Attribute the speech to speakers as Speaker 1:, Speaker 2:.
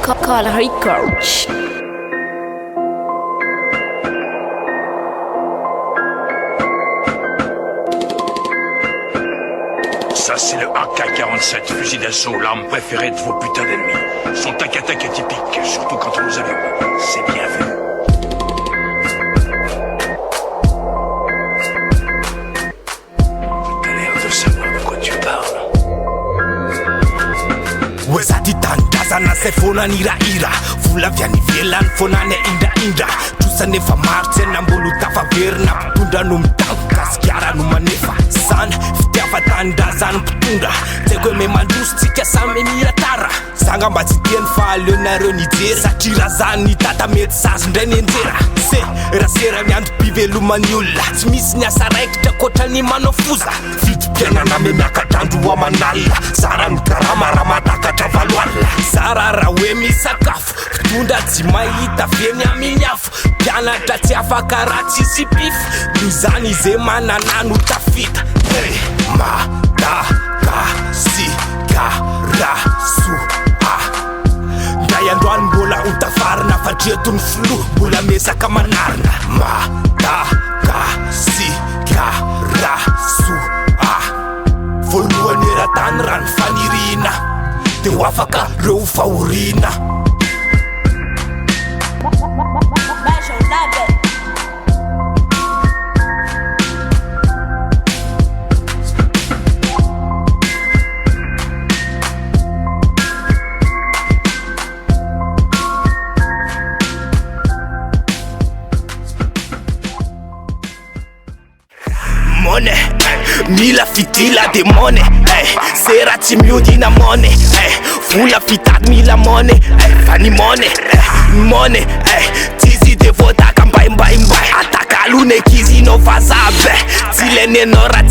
Speaker 1: Call Records.
Speaker 2: Ça c'est le AK-47, fusil d'assaut, l'arme préférée de vos putains d'ennemis. Son tac-à-tac est typique, surtout quand on nous avions. C'est bien vu. T'as l'air de savoir de quoi tu parles.
Speaker 3: Wezati tandazana se fona niraira Vula vyani vielan fona ne inda Tusa nefa marte na mbulu tafa verna Punda numtangu kaskiara numanefa San fitiava tandazana putunda Tegwe me mandus tika same miratara Sanga mbati tien fa leonareo nijera Satira zani tata meti sazo ndreni enjera Se rasera miandu pive lumanyula Smisi nyasa raikita kota ni manofuza Fiti piena na me miaka tandu wa manala Sara nkarama ramataka tavalwala Sara rawe misakafu Tunda timaita vyeni aminyafu Piana tati afakarati si pifu Nizani zemana nanu tafita Hey, ma, da, ka, si, ka, ra, su, Daya ndoan mbola utafarna Fadjetun flu, mbola mesa kamanarna Ma, da, ka, si, ka, ra, su, Voalohany eratany rano fanirina De ho afaka reo fahorina Mone, mila fitila de mone Sera tsy miody na mone Vola fitady mila mone Fani mone Mone Tizi de votaka mbaimbaimbay Ataka alone kizy no vazabe Tsy lenenao raha